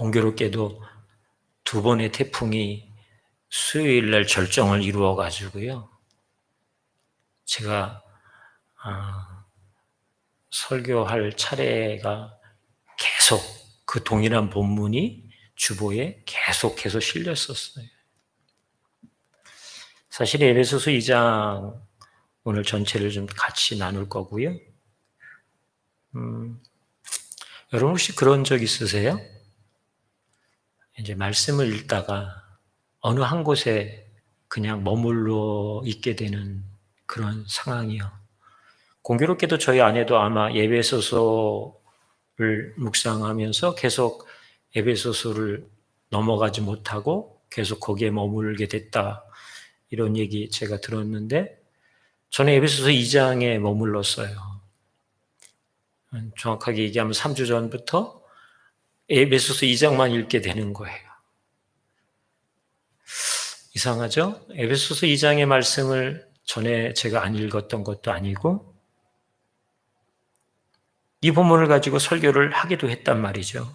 공교롭게도 두 번의 태풍이 수요일 날 절정을 이루어 가지고요. 제가 설교할 차례가 계속 그 동일한 본문이 주보에 계속해서 실렸었어요. 사실 에베소서 2장 오늘 전체를 좀 같이 나눌 거고요. 여러분 혹시 그런 적 있으세요? 이제 말씀을 읽다가 어느 한 곳에 그냥 머물러 있게 되는 그런 상황이요. 공교롭게도 저희 아내도 아마 에베소서를 묵상하면서 계속 에베소서를 넘어가지 못하고 계속 거기에 머물게 됐다. 이런 얘기 제가 들었는데 저는 에베소서 2장에 머물렀어요. 정확하게 얘기하면 3주 전부터 에베소서 2장만 읽게 되는 거예요. 이상하죠? 에베소서 2장의 말씀을 전에 제가 안 읽었던 것도 아니고 이 본문을 가지고 설교를 하기도 했단 말이죠.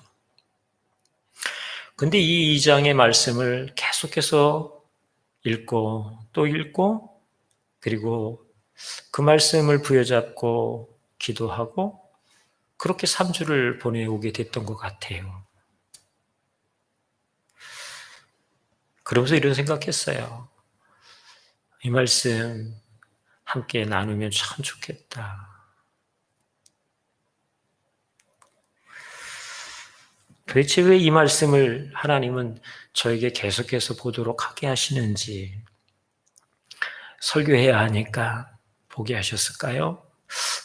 근데 이 2장의 말씀을 계속해서 읽고 또 읽고 그리고 그 말씀을 부여잡고 기도하고 그렇게 3주를 보내오게 됐던 것 같아요. 그러면서 이런 생각했어요. 이 말씀 함께 나누면 참 좋겠다. 도대체 왜 이 말씀을 하나님은 저에게 계속해서 보도록 하게 하시는지 설교해야 하니까 보게 하셨을까요?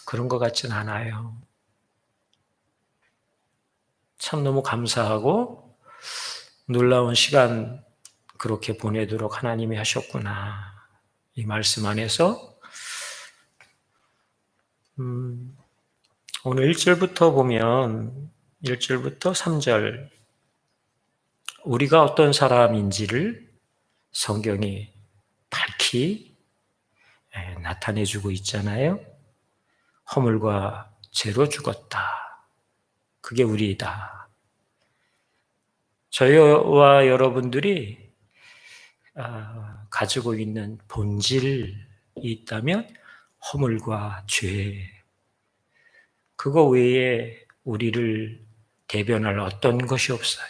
그런 것 같진 않아요. 참 너무 감사하고 놀라운 시간 그렇게 보내도록 하나님이 하셨구나. 이 말씀 안에서 오늘 1절부터 보면 1절부터 3절 우리가 어떤 사람인지를 성경이 밝히 나타내주고 있잖아요. 허물과 죄로 죽었다. 그게 우리이다. 저와 여러분들이 가지고 있는 본질이 있다면 허물과 죄, 그거 외에 우리를 대변할 어떤 것이 없어요.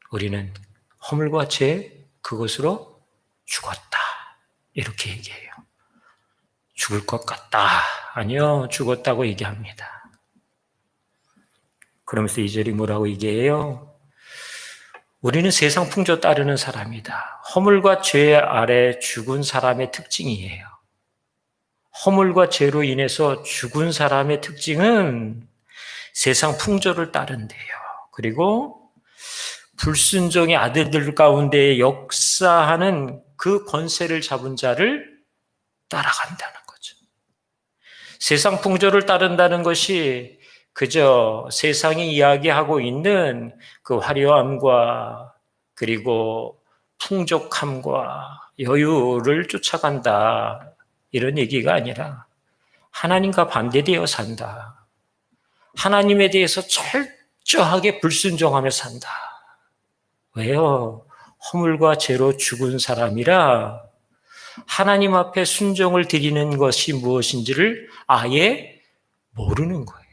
우리는 허물과 죄, 그것으로 죽었다. 이렇게 얘기해요. 죽을 것 같다. 아니요, 죽었다고 얘기합니다. 그러면서 2절이 뭐라고 얘기해요? 우리는 세상 풍조 따르는 사람이다. 허물과 죄 아래 죽은 사람의 특징이에요. 허물과 죄로 인해서 죽은 사람의 특징은 세상 풍조를 따른대요. 그리고 불순종의 아들들 가운데 역사하는 그 권세를 잡은 자를 따라간다는 거죠. 세상 풍조를 따른다는 것이 그저 세상이 이야기하고 있는 그 화려함과 그리고 풍족함과 여유를 쫓아간다. 이런 얘기가 아니라 하나님과 반대되어 산다. 하나님에 대해서 철저하게 불순종하며 산다. 왜요? 허물과 죄로 죽은 사람이라 하나님 앞에 순종을 드리는 것이 무엇인지를 아예 모르는 거예요.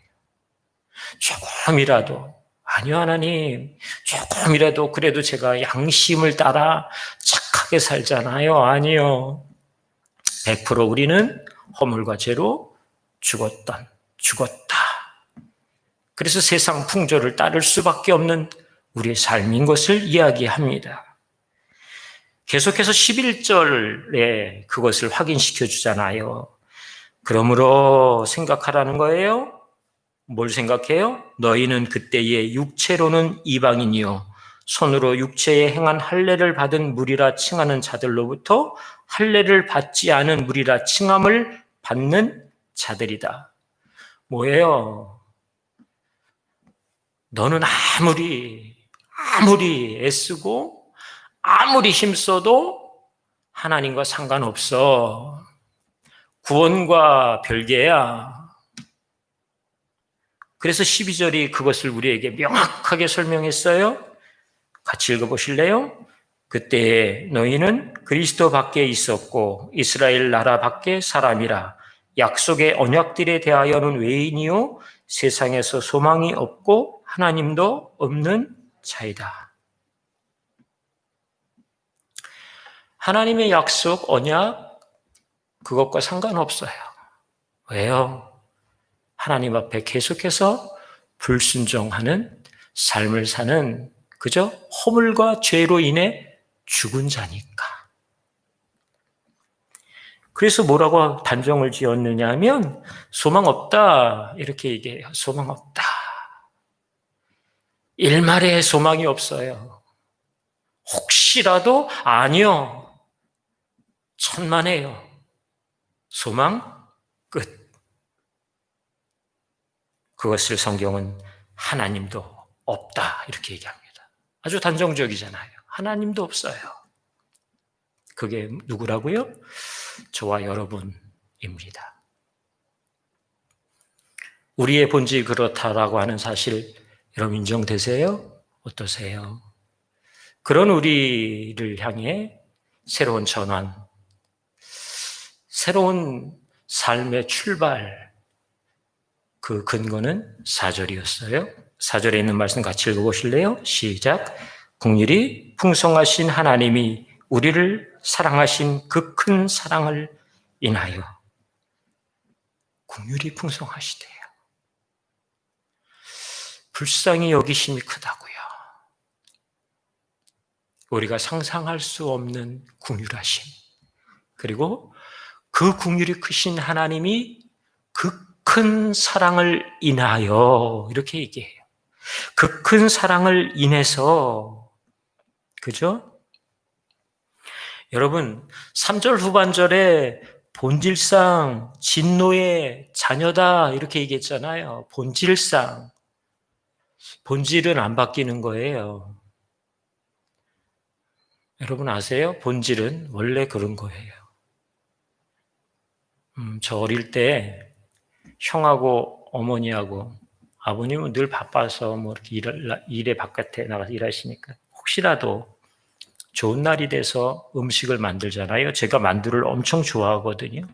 조금이라도, 아니요, 하나님, 조금이라도 그래도 제가 양심을 따라 착하게 살잖아요. 아니요. 100% 우리는 허물과 죄로 죽었다. 그래서 세상 풍조를 따를 수밖에 없는 우리의 삶인 것을 이야기합니다. 계속해서 11절에 그것을 확인시켜 주잖아요. 그러므로 생각하라는 거예요. 뭘 생각해요? 너희는 그때에 육체로는 이방인이요 손으로 육체에 행한 할례를 받은 무리라 칭하는 자들로부터 할례를 받지 않은 무리라 칭함을 받는 자들이다. 뭐예요? 너는 아무리 애쓰고 아무리 힘써도 하나님과 상관없어. 구원과 별개야. 그래서 12절이 그것을 우리에게 명확하게 설명했어요. 같이 읽어보실래요? 그때 너희는 그리스도 밖에 있었고 이스라엘 나라 밖에 사람이라 약속의 언약들에 대하여는 외인이요 세상에서 소망이 없고 하나님도 없는 자이다. 하나님의 약속, 언약 그것과 상관없어요. 왜요? 하나님 앞에 계속해서 불순종하는 삶을 사는 그저 허물과 죄로 인해 죽은 자니까. 그래서 뭐라고 단정을 지었느냐 하면 소망 없다 이렇게 얘기해요. 소망 없다. 일말의 소망이 없어요. 혹시라도 아니요. 천만에요. 소망 끝. 그것을 성경은 하나님도 없다 이렇게 얘기합니다. 아주 단정적이잖아요. 하나님도 없어요. 그게 누구라고요? 저와 여러분입니다. 우리의 본질이 그렇다라고 하는 사실 여러분 인정되세요? 어떠세요? 그런 우리를 향해 새로운 전환, 새로운 삶의 출발, 그 근거는 4절이었어요. 4절에 있는 말씀 같이 읽어보실래요? 시작. 긍휼이 풍성하신 하나님이 우리를 사랑하신 그 큰 사랑을 인하여. 긍휼이 풍성하시대요. 불쌍히 여기심이 크다고요. 우리가 상상할 수 없는 긍휼하심. 그리고 그 긍휼이 크신 하나님이 그 큰 사랑을 인하여 이렇게 얘기해요. 그 큰 사랑을 인해서 그죠? 여러분 3절 후반절에 본질상 진노의 자녀다 이렇게 얘기했잖아요. 본질상. 본질은 안 바뀌는 거예요. 여러분 아세요? 본질은 원래 그런 거예요. 저 어릴 때 형하고 어머니하고 아버님은 늘 바빠서 뭐 이렇게 일에 바깥에 나가서 일하시니까 혹시라도 좋은 날이 돼서 음식을 만들잖아요. 제가 만두를 엄청 좋아하거든요.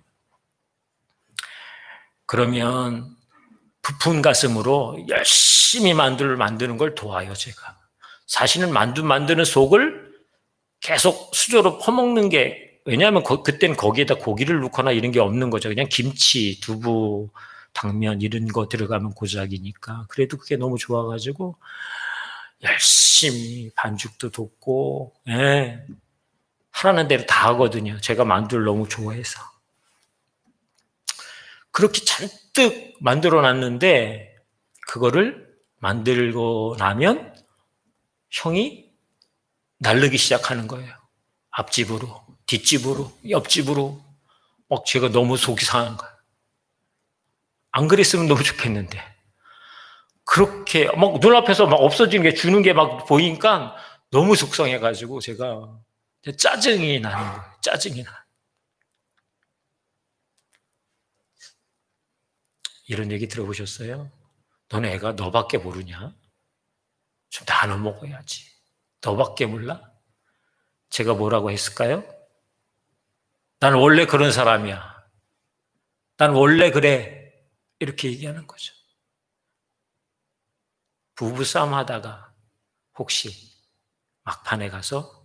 그러면 부푼 가슴으로 열심히 만두를 만드는 걸 도와요, 제가. 사실은 만두 만드는 속을 계속 수저로 퍼먹는 게, 왜냐하면 그때는 거기에다 고기를 넣거나 이런 게 없는 거죠. 그냥 김치, 두부, 당면 이런 거 들어가면 고작이니까. 그래도 그게 너무 좋아가지고 열심히 반죽도 돕고 하라는 대로 다 하거든요. 제가 만두를 너무 좋아해서. 그렇게 잔뜩 만들어 놨는데 그거를 만들고 나면 형이 날르기 시작하는 거예요. 앞집으로, 뒷집으로, 옆집으로. 막 제가 너무 속이 상한 거예요. 안 그랬으면 너무 좋겠는데. 그렇게 막 눈앞에서 막 없어지는 게 주는 게 막 보이니까 너무 속상해가지고 제가 짜증이 나는 거예요. 짜증이 나. 이런 얘기 들어보셨어요? 너네 애가 너밖에 모르냐? 좀 나눠 먹어야지. 너밖에 몰라? 제가 뭐라고 했을까요? 난 원래 그런 사람이야. 난 원래 그래. 이렇게 얘기하는 거죠. 부부싸움 하다가 혹시 막판에 가서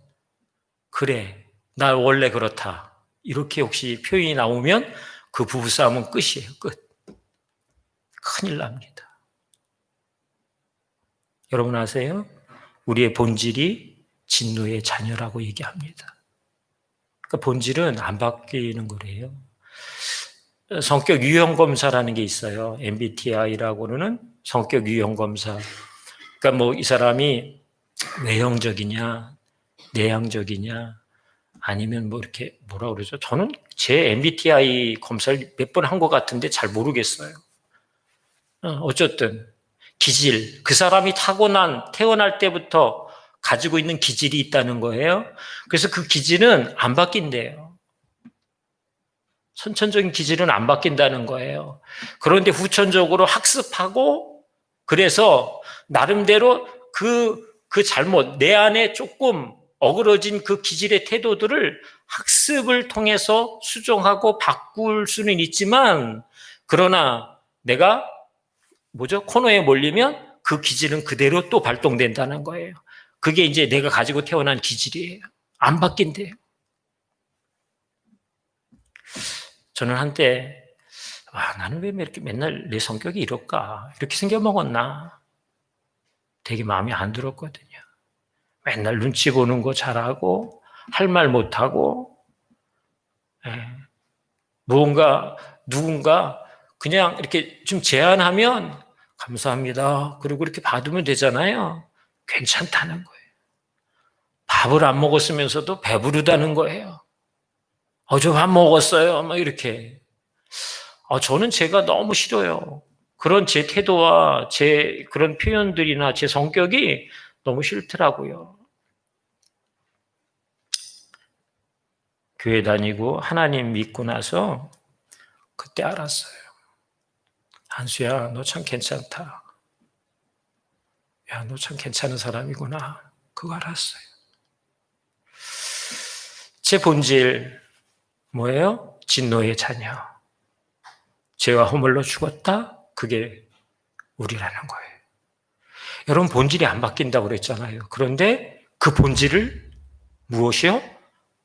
그래, 나 원래 그렇다. 이렇게 혹시 표현이 나오면 그 부부싸움은 끝이에요. 끝. 큰일 납니다. 여러분 아세요? 우리의 본질이 진노의 자녀라고 얘기합니다. 그러니까 본질은 안 바뀌는 거래요. 성격 유형 검사라는 게 있어요. MBTI라고 그러는 성격 유형 검사. 그러니까 뭐 이 사람이 외형적이냐, 내향적이냐, 아니면 뭐 이렇게 뭐라 그러죠? 저는 제 MBTI 검사를 몇 번 한 것 같은데 잘 모르겠어요. 어쨌든 기질, 그 사람이 태어날 때부터 가지고 있는 기질이 있다는 거예요. 그래서 그 기질은 안 바뀐대요. 선천적인 기질은 안 바뀐다는 거예요. 그런데 후천적으로 학습하고 그래서 나름대로 그 잘못, 내 안에 조금 어그러진 그 기질의 태도들을 학습을 통해서 수정하고 바꿀 수는 있지만, 그러나 내가 코너에 몰리면 그 기질은 그대로 또 발동된다는 거예요. 그게 이제 내가 가지고 태어난 기질이에요. 안 바뀐대요. 저는 한때 나는 왜 이렇게 맨날 내 성격이 이럴까? 이렇게 생겨먹었나? 되게 마음에 안 들었거든요. 맨날 눈치 보는 거 잘하고 할 말 못하고, 누군가 그냥 이렇게 좀 제안하면 감사합니다. 그리고 이렇게 받으면 되잖아요. 괜찮다는 거예요. 밥을 안 먹었으면서도 배부르다는 거예요. 저 밥 먹었어요. 막 이렇게. 저는 제가 너무 싫어요. 그런 제 태도와 제 그런 표현들이나 제 성격이 너무 싫더라고요. 교회 다니고 하나님 믿고 나서 그때 알았어요. 한수야, 너 참 괜찮다. 야, 너 참 괜찮은 사람이구나. 그거 알았어요. 제 본질 뭐예요? 진노의 자녀. 죄와 허물로 죽었다? 그게 우리라는 거예요. 여러분, 본질이 안 바뀐다고 그랬잖아요. 그런데 그 본질을 무엇이요?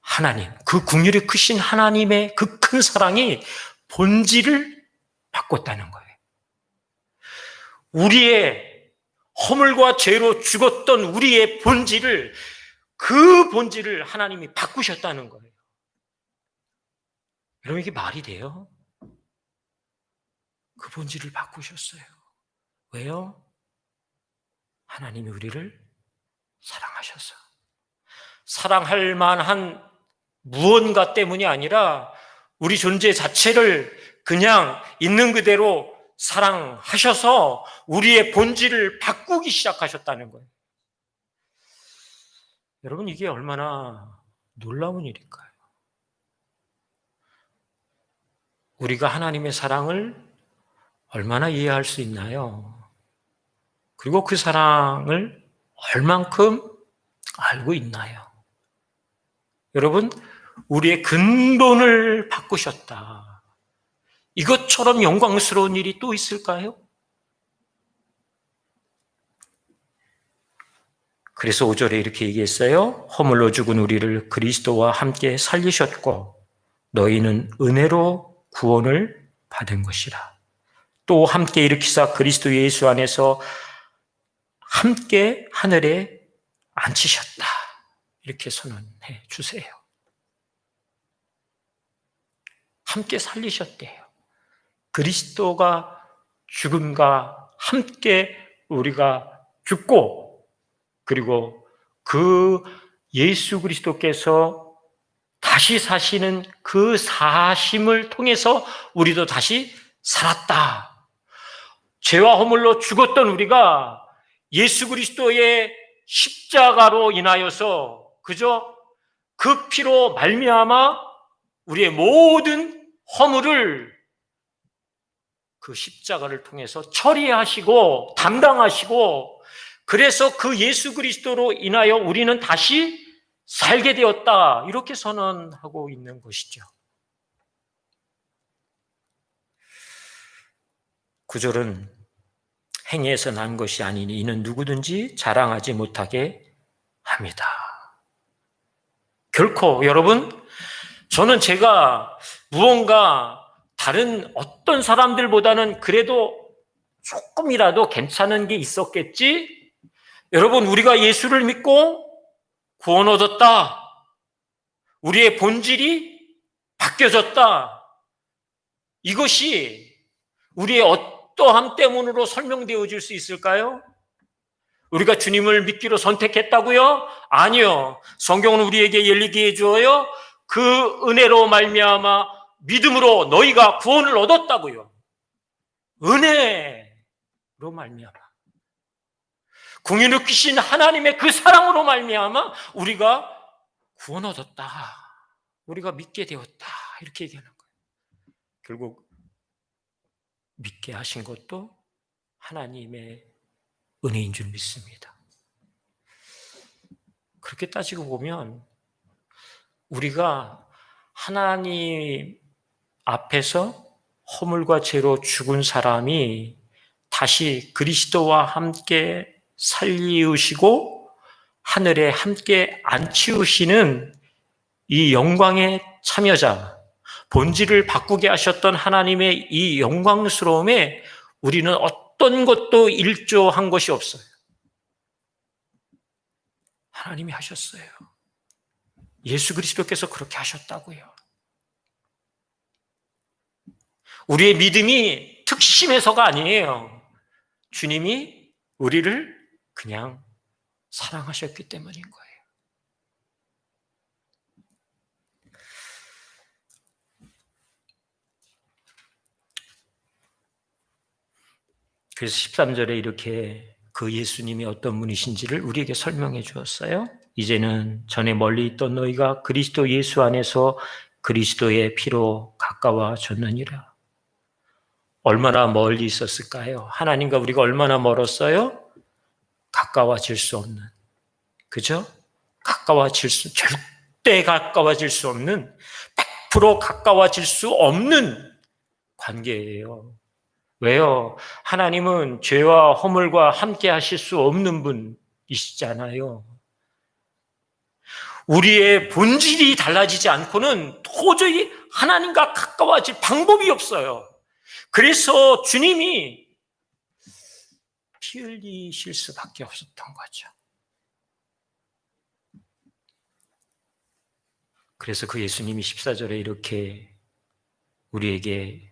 하나님, 그 긍휼이 크신 하나님의 그 큰 사랑이 본질을 바꿨다는 거예요. 우리의 허물과 죄로 죽었던 우리의 본질을, 그 본질을 하나님이 바꾸셨다는 거예요. 여러분, 이게 말이 돼요? 그 본질을 바꾸셨어요. 왜요? 하나님이 우리를 사랑하셔서. 사랑할 만한 무언가 때문이 아니라 우리 존재 자체를 그냥 있는 그대로 사랑하셔서 우리의 본질을 바꾸기 시작하셨다는 거예요. 여러분, 이게 얼마나 놀라운 일일까요? 우리가 하나님의 사랑을 얼마나 이해할 수 있나요? 그리고 그 사랑을 얼만큼 알고 있나요? 여러분, 우리의 근본을 바꾸셨다. 이것처럼 영광스러운 일이 또 있을까요? 그래서 5절에 이렇게 얘기했어요. 허물로 죽은 우리를 그리스도와 함께 살리셨고 너희는 은혜로 구원을 받은 것이라. 또 함께 일으키사 그리스도 예수 안에서 함께 하늘에 앉히셨다. 이렇게 선언해 주세요. 함께 살리셨대요. 그리스도가 죽음과 함께 우리가 죽고, 그리고 그 예수 그리스도께서 다시 사시는 그 사심을 통해서 우리도 다시 살았다. 죄와 허물로 죽었던 우리가 예수 그리스도의 십자가로 인하여서 그저 그 피로 말미암아 우리의 모든 허물을 그 십자가를 통해서 처리하시고 담당하시고, 그래서 그 예수 그리스도로 인하여 우리는 다시 살게 되었다. 이렇게 선언하고 있는 것이죠. 9절은 행위에서 난 것이 아니니 이는 누구든지 자랑하지 못하게 합니다. 결코 여러분, 저는 제가 무언가 다른 어떤 사람들보다는 그래도 조금이라도 괜찮은 게 있었겠지? 여러분, 우리가 예수를 믿고 구원 얻었다. 우리의 본질이 바뀌어졌다. 이것이 우리의 어떠함 때문으로 설명되어질 수 있을까요? 우리가 주님을 믿기로 선택했다고요? 아니요. 성경은 우리에게 열리게 해주어요. 그 은혜로 말미암아 믿음으로 너희가 구원을 얻었다고요. 은혜로 말미암아, 긍휼을 크신 하나님의 그 사랑으로 말미암아 우리가 구원 얻었다. 우리가 믿게 되었다. 이렇게 얘기하는 거예요. 결국 믿게 하신 것도 하나님의 은혜인 줄 믿습니다. 그렇게 따지고 보면 우리가 하나님 앞에서 허물과 죄로 죽은 사람이 다시 그리스도와 함께 살리우시고 하늘에 함께 앉히우시는 이 영광의 참여자, 본질을 바꾸게 하셨던 하나님의 이 영광스러움에 우리는 어떤 것도 일조한 것이 없어요. 하나님이 하셨어요. 예수 그리스도께서 그렇게 하셨다고요. 우리의 믿음이 특심해서가 아니에요. 주님이 우리를 그냥 사랑하셨기 때문인 거예요. 그래서 13절에 이렇게 그 예수님이 어떤 분이신지를 우리에게 설명해 주었어요. 이제는 전에 멀리 있던 너희가 그리스도 예수 안에서 그리스도의 피로 가까워졌느니라. 얼마나 멀리 있었을까요? 하나님과 우리가 얼마나 멀었어요? 가까워질 수 없는, 그죠? 절대 가까워질 수 없는, 100% 가까워질 수 없는 관계예요. 왜요? 하나님은 죄와 허물과 함께 하실 수 없는 분이시잖아요. 우리의 본질이 달라지지 않고는 도저히 하나님과 가까워질 방법이 없어요. 그래서 주님이 피 흘리실 수밖에 없었던 거죠. 그래서 그 예수님이 14절에 이렇게 우리에게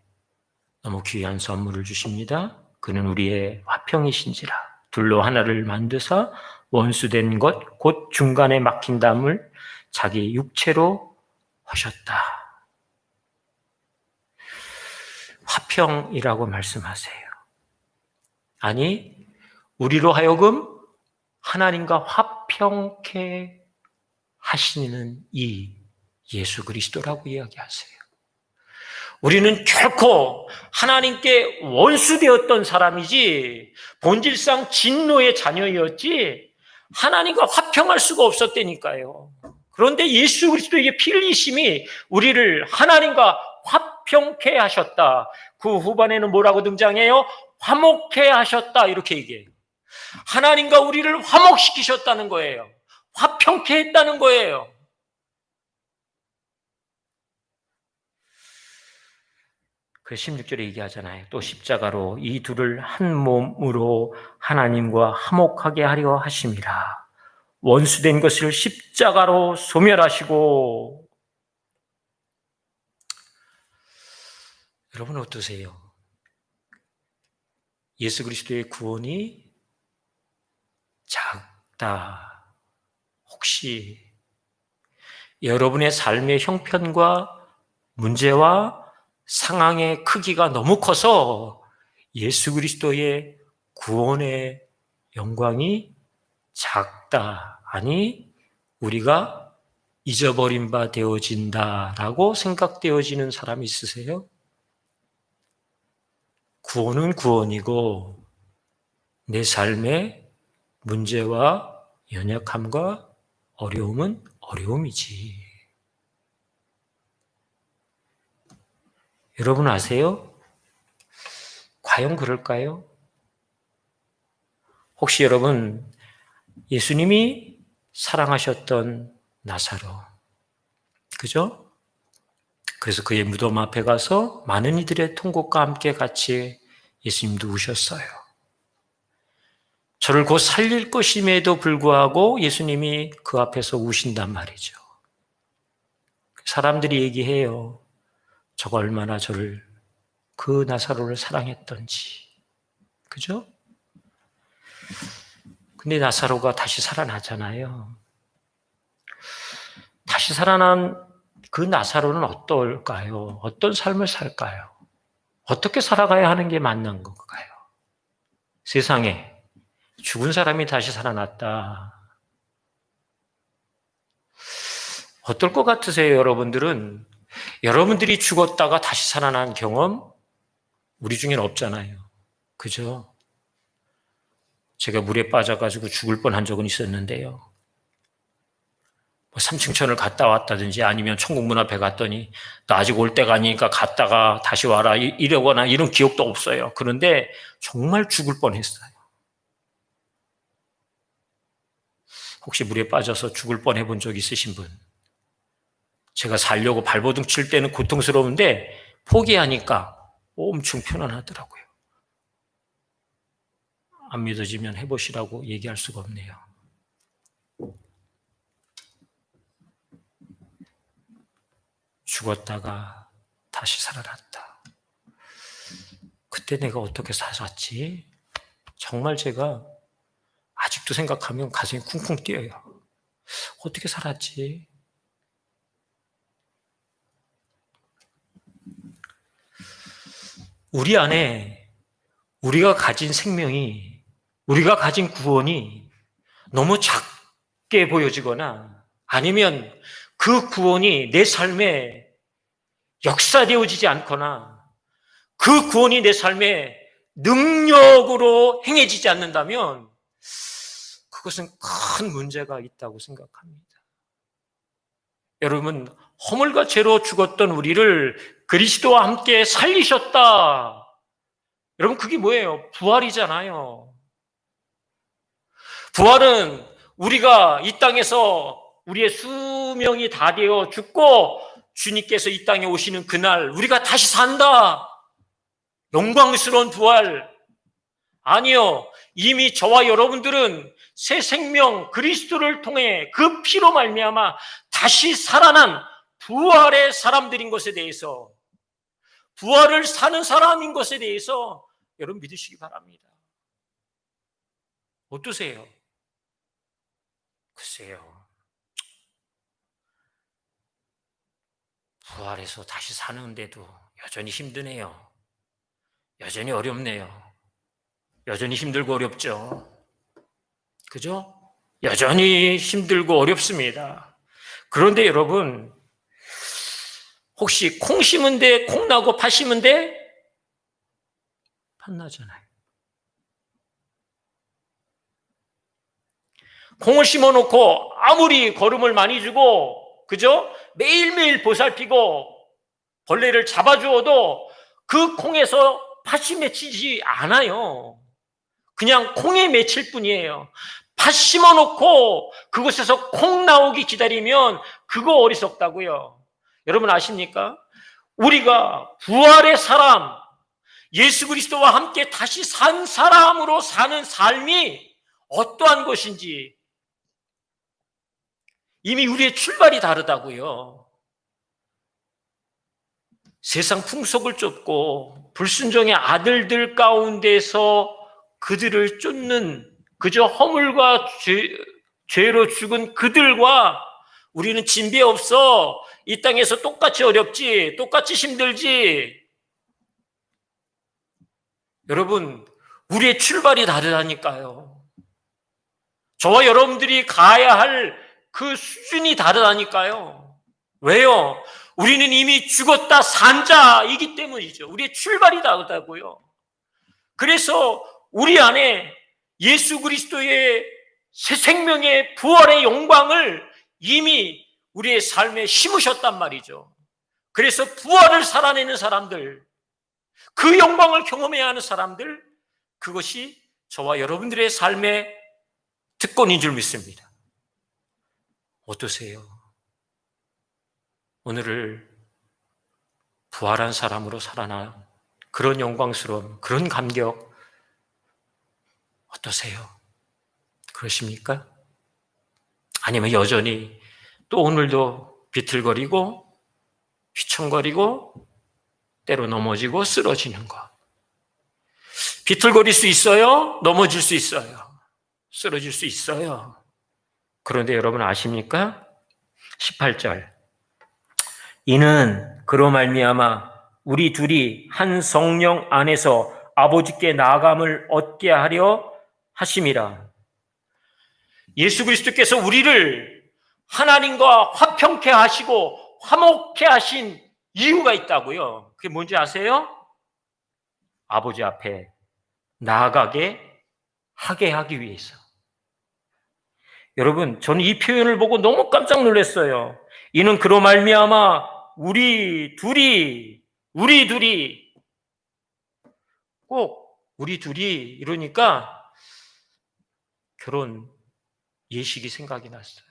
너무 귀한 선물을 주십니다. 그는 우리의 화평이신지라 둘로 하나를 만드사 원수된 것 곧 중간에 막힌 담을 자기 육체로 하셨다. 화평이라고 말씀하세요. 아니, 우리로 하여금 하나님과 화평케 하시는 이 예수 그리스도라고 이야기하세요. 우리는 결코 하나님께 원수되었던 사람이지 본질상 진노의 자녀였지 하나님과 화평할 수가 없었다니까요. 그런데 예수 그리스도에게 피 흘리심이 우리를 하나님과 화평케 하셨다. 그 후반에는 뭐라고 등장해요? 화목케 하셨다 이렇게 얘기해요. 하나님과 우리를 화목시키셨다는 거예요. 화평케 했다는 거예요. 그 16절에 얘기하잖아요. 또 십자가로 이 둘을 한 몸으로 하나님과 화목하게 하려 하심이라. 원수된 것을 십자가로 소멸하시고. 여러분 어떠세요? 예수 그리스도의 구원이 작다. 혹시 여러분의 삶의 형편과 문제와 상황의 크기가 너무 커서 예수 그리스도의 구원의 영광이 작다. 아니, 우리가 잊어버린 바 되어진다라고 생각되어지는 사람이 있으세요? 구원은 구원이고 내 삶의 문제와 연약함과 어려움은 어려움이지. 여러분 아세요? 과연 그럴까요? 혹시 여러분 예수님이 사랑하셨던 나사로, 그죠? 그래서 그의 무덤 앞에 가서 많은 이들의 통곡과 함께 같이 예수님도 우셨어요. 저를 곧 살릴 것임에도 불구하고 예수님이 그 앞에서 우신단 말이죠. 사람들이 얘기해요. 저가 얼마나 저를, 그 나사로를 사랑했던지. 그죠? 근데 나사로가 다시 살아나잖아요. 다시 살아난 그 나사로는 어떨까요? 어떤 삶을 살까요? 어떻게 살아가야 하는 게 맞는 건가요? 세상에 죽은 사람이 다시 살아났다. 어떨 것 같으세요, 여러분들은? 여러분들이 죽었다가 다시 살아난 경험 우리 중에는 없잖아요. 그죠? 제가 물에 빠져가지고 죽을 뻔한 적은 있었는데요. 뭐 삼층천을 갔다 왔다든지 아니면 천국문 앞에 갔더니 나 아직 올 때가 아니니까 갔다가 다시 와라 이러거나 이런 기억도 없어요. 그런데 정말 죽을 뻔했어요. 혹시 물에 빠져서 죽을 뻔해 본 적 있으신 분? 제가 살려고 발버둥 칠 때는 고통스러운데 포기하니까 엄청 편안하더라고요. 안 믿어지면 해보시라고 얘기할 수가 없네요. 죽었다가 다시 살아났다. 그때 내가 어떻게 살았지? 정말 제가 아직도 생각하면 가슴이 쿵쿵 뛰어요. 어떻게 살았지? 우리 안에 우리가 가진 생명이, 우리가 가진 구원이 너무 작게 보여지거나 아니면 그 구원이 내 삶에 역사되어지지 않거나 그 구원이 내 삶에 능력으로 행해지지 않는다면 그것은 큰 문제가 있다고 생각합니다. 여러분, 허물과 죄로 죽었던 우리를 그리스도와 함께 살리셨다. 여러분, 그게 뭐예요? 부활이잖아요. 부활은 우리가 이 땅에서 우리의 수명이 다 되어 죽고 주님께서 이 땅에 오시는 그날 우리가 다시 산다. 영광스러운 부활. 아니요. 이미 저와 여러분들은 새 생명 그리스도를 통해 그 피로 말미암아 다시 살아난 부활의 사람들인 것에 대해서, 부활을 사는 사람인 것에 대해서 여러분 믿으시기 바랍니다. 어떠세요? 글쎄요. 부활해서 다시 사는데도 여전히 힘드네요. 여전히 어렵네요. 여전히 힘들고 어렵죠. 그죠? 여전히 힘들고 어렵습니다. 그런데 여러분, 혹시 콩 심은 데 콩 나고 팥 심은 데 팥 나잖아요. 콩을 심어놓고 아무리 거름을 많이 주고, 그죠? 매일매일 보살피고 벌레를 잡아주어도 그 콩에서 팥이 맺히지 않아요. 그냥 콩에 맺힐 뿐이에요. 팥 심어놓고 그곳에서 콩 나오기 기다리면 그거 어리석다고요. 여러분 아십니까? 우리가 부활의 사람, 예수 그리스도와 함께 다시 산 사람으로 사는 삶이 어떠한 것인지 이미 우리의 출발이 다르다고요. 세상 풍속을 쫓고 불순종의 아들들 가운데서 그들을 쫓는 그저 허물과 죄로 죽은 그들과 우리는 진배 없어. 이 땅에서 똑같이 어렵지, 똑같이 힘들지. 여러분, 우리의 출발이 다르다니까요. 저와 여러분들이 가야 할 그 수준이 다르다니까요. 왜요? 우리는 이미 죽었다 산 자이기 때문이죠. 우리의 출발이 다르다고요. 그래서 우리 안에 예수 그리스도의 새 생명의 부활의 영광을 이미 우리의 삶에 심으셨단 말이죠. 그래서 부활을 살아내는 사람들, 그 영광을 경험해야 하는 사람들, 그것이 저와 여러분들의 삶의 특권인 줄 믿습니다. 어떠세요? 오늘을 부활한 사람으로 살아난 그런 영광스러운 그런 감격 어떠세요? 그러십니까? 아니면 여전히 또 오늘도 비틀거리고 휘청거리고 때로 넘어지고 쓰러지는 것. 비틀거릴 수 있어요. 넘어질 수 있어요. 쓰러질 수 있어요. 그런데 여러분 아십니까? 18절. 이는 그로 말미암아 우리 둘이 한 성령 안에서 아버지께 나아감을 얻게 하려 하심이라. 예수 그리스도께서 우리를 하나님과 화평케 하시고 화목케 하신 이유가 있다고요. 그게 뭔지 아세요? 아버지 앞에 나아가게 하게 하기 위해서. 여러분, 저는 이 표현을 보고 너무 깜짝 놀랐어요. 이는 그로 말미암아 우리 둘이 꼭 우리 둘이 이러니까 결혼 예식이 생각이 났어요.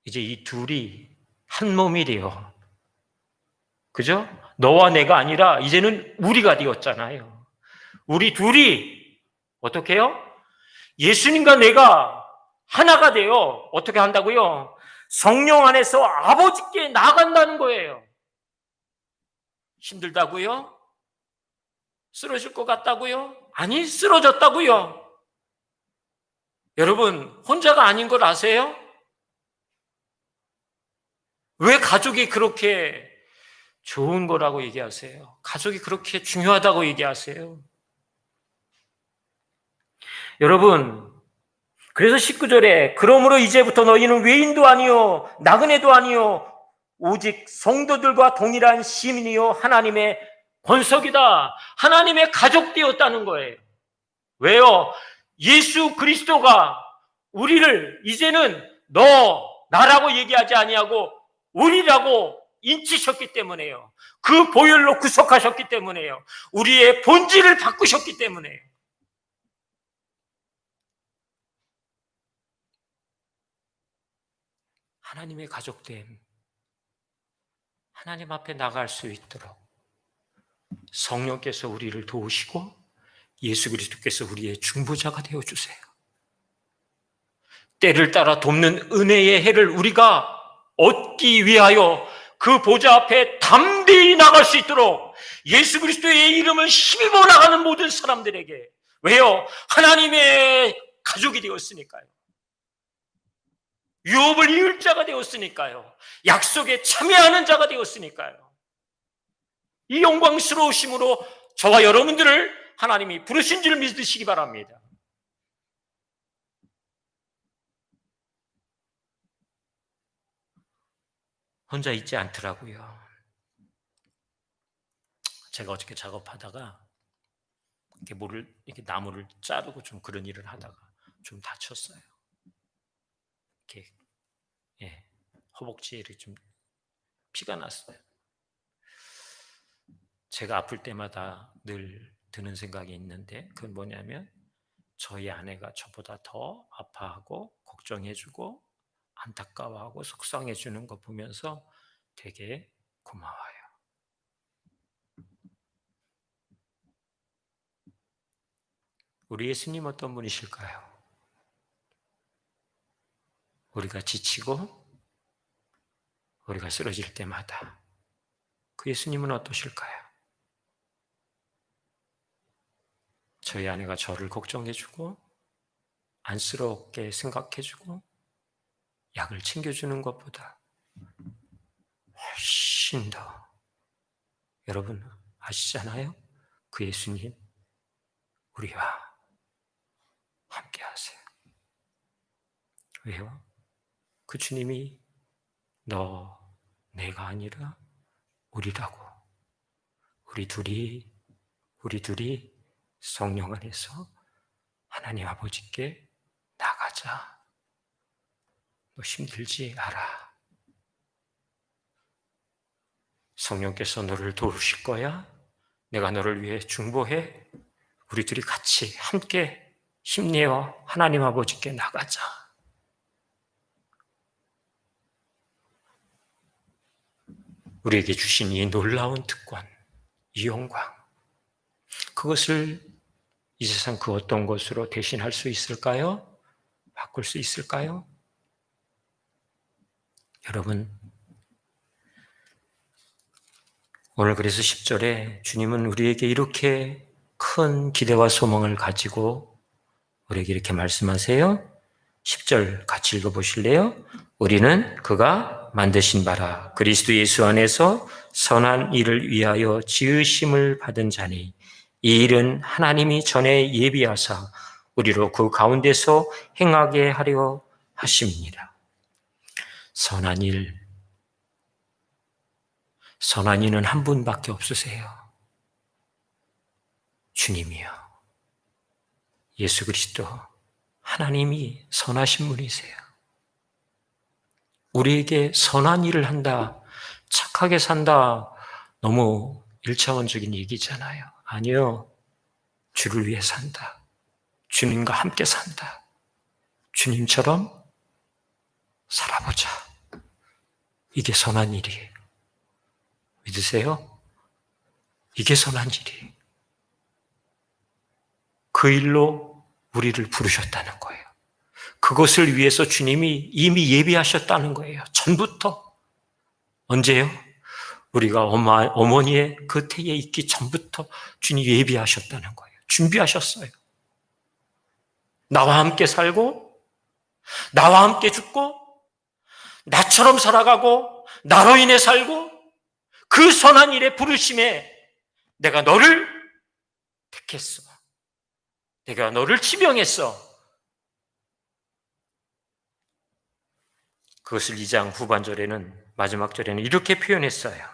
이제 이 둘이 한 몸이 돼요. 그죠? 너와 내가 아니라 이제는 우리가 되었잖아요. 우리 둘이 어떻게 해요? 예수님과 내가 하나가 되어 어떻게 한다고요? 성령 안에서 아버지께 나아간다는 거예요. 힘들다고요? 쓰러질 것 같다고요? 아니, 쓰러졌다고요. 여러분, 혼자가 아닌 걸 아세요? 왜 가족이 그렇게 좋은 거라고 얘기하세요? 가족이 그렇게 중요하다고 얘기하세요? 여러분, 그래서 19절에 그러므로 이제부터 너희는 외인도 아니요 나그네도 아니요 오직 성도들과 동일한 시민이요 하나님의 권석이다. 하나님의 가족 되었다는 거예요. 왜요? 예수 그리스도가 우리를 이제는 너, 나라고 얘기하지 아니하고 우리라고 인치셨기 때문에요. 그 보혈로 구속하셨기 때문에요. 우리의 본질을 바꾸셨기 때문에요. 하나님의 가족됨, 하나님 앞에 나갈 수 있도록 성령께서 우리를 도우시고 예수 그리스도께서 우리의 중보자가 되어주세요. 때를 따라 돕는 은혜의 해를 우리가 얻기 위하여 그 보좌 앞에 담대히 나갈 수 있도록 예수 그리스도의 이름을 힘입어 나가는 모든 사람들에게, 왜요? 하나님의 가족이 되었으니까요. 유업을 이을 자가 되었으니까요. 약속에 참여하는 자가 되었으니까요. 이 영광스러우심으로 저와 여러분들을 하나님이 부르신 줄 믿으시기 바랍니다. 혼자 있지 않더라고요. 제가 어저께 작업하다가 이렇게 나무를 자르고 좀 그런 일을 하다가 좀 다쳤어요. 이렇게, 예, 허벅지에 좀 피가 났어요. 제가 아플 때마다 늘 드는 생각이 있는데, 그건 뭐냐면 저희 아내가 저보다 더 아파하고 걱정해주고 안타까워하고 속상해주는 거 보면서 되게 고마워요. 우리 예수님 어떤 분이실까요? 우리가 지치고 우리가 쓰러질 때마다 그 예수님은 어떠실까요? 저희 아내가 저를 걱정해주고 안쓰럽게 생각해주고 약을 챙겨주는 것보다 훨씬 더, 여러분 아시잖아요? 그 예수님 우리와 함께 하세요. 왜요? 그 주님이 너, 내가 아니라 우리라고. 우리 둘이 성령 안에서 하나님 아버지께 나가자. 너 힘들지? 알아. 성령께서 너를 도우실 거야. 내가 너를 위해 중보해. 우리 둘이 같이 함께 힘내어 하나님 아버지께 나가자. 우리에게 주신 이 놀라운 특권, 이 영광, 그것을 이 세상 그 어떤 것으로 대신할 수 있을까요? 바꿀 수 있을까요? 여러분, 오늘 그래서 10절에 주님은 우리에게 이렇게 큰 기대와 소망을 가지고 우리에게 이렇게 말씀하세요. 10절 같이 읽어보실래요? 우리는 그가 만드신 바라 그리스도 예수 안에서 선한 일을 위하여 지으심을 받은 자니 이 일은 하나님이 전에 예비하사 우리로 그 가운데서 행하게 하려 하심이니라. 선한 일, 선한 이는 한 분밖에 없으세요. 주님이요. 예수 그리스도 하나님이 선하신 분이세요. 우리에게 선한 일을 한다, 착하게 산다, 너무 일차원적인 얘기잖아요. 아니요. 주를 위해 산다. 주님과 함께 산다. 주님처럼 살아보자. 이게 선한 일이에요. 믿으세요? 이게 선한 일이에요. 그 일로 우리를 부르셨다는 거예요. 그것을 위해서 주님이 이미 예비하셨다는 거예요. 전부터. 언제요? 우리가 어머니의 그 태에 있기 전부터 주님이 예비하셨다는 거예요. 준비하셨어요. 나와 함께 살고, 나와 함께 죽고, 나처럼 살아가고, 나로 인해 살고, 그 선한 일의 부르심에 내가 너를 택했어. 내가 너를 지명했어. 그것을 2장 후반절에는, 마지막 절에는 이렇게 표현했어요.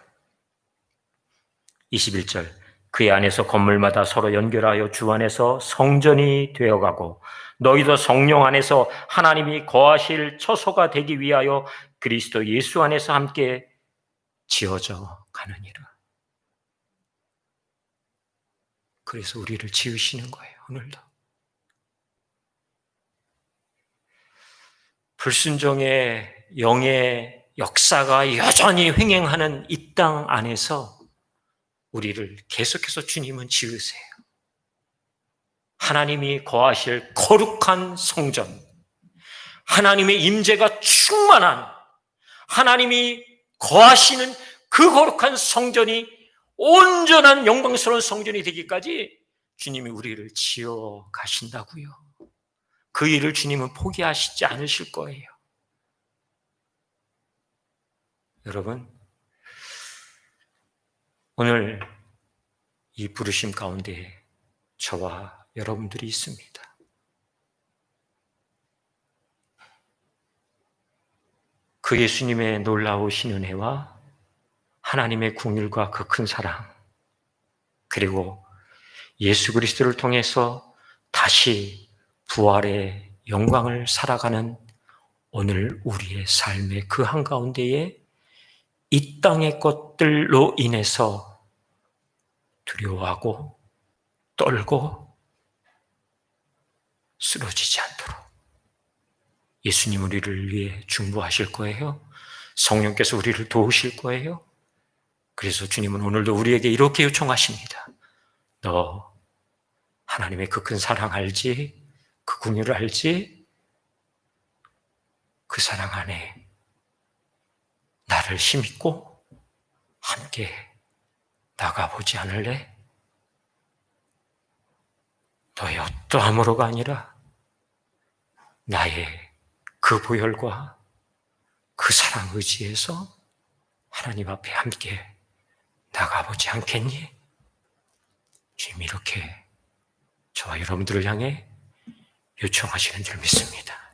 21절, 그의 안에서 건물마다 서로 연결하여 주 안에서 성전이 되어가고 너희도 성령 안에서 하나님이 거하실 처소가 되기 위하여 그리스도 예수 안에서 함께 지어져 가느니라. 그래서 우리를 지으시는 거예요. 오늘도. 불순종의 영의 역사가 여전히 횡행하는 이 땅 안에서 우리를 계속해서 주님은 지으세요. 하나님이 거하실 거룩한 성전, 하나님의 임재가 충만한, 하나님이 거하시는 그 거룩한 성전이 온전한 영광스러운 성전이 되기까지 주님이 우리를 지어 가신다고요. 그 일을 주님은 포기하시지 않으실 거예요. 여러분, 오늘 이 부르심 가운데 저와 여러분들이 있습니다. 그 예수님의 놀라우신 은혜와 하나님의 긍휼과 그 큰 사랑, 그리고 예수 그리스도를 통해서 다시 부활의 영광을 살아가는 오늘 우리의 삶의 그 한가운데에 이 땅의 것들로 인해서 두려워하고 떨고 쓰러지지 않도록 예수님 우리를 위해 중보하실 거예요. 성령께서 우리를 도우실 거예요. 그래서 주님은 오늘도 우리에게 이렇게 요청하십니다. 너 하나님의 그 큰 사랑 알지? 그 긍휼을 알지? 그 사랑 안에 나를 힘입고 함께 나가보지 않을래? 너의 어떠함으로가 아니라 나의 그 보혈과 그 사랑 의지에서 하나님 앞에 함께 나가보지 않겠니? 주님이 이렇게 저와 여러분들을 향해 요청하시는 줄 믿습니다.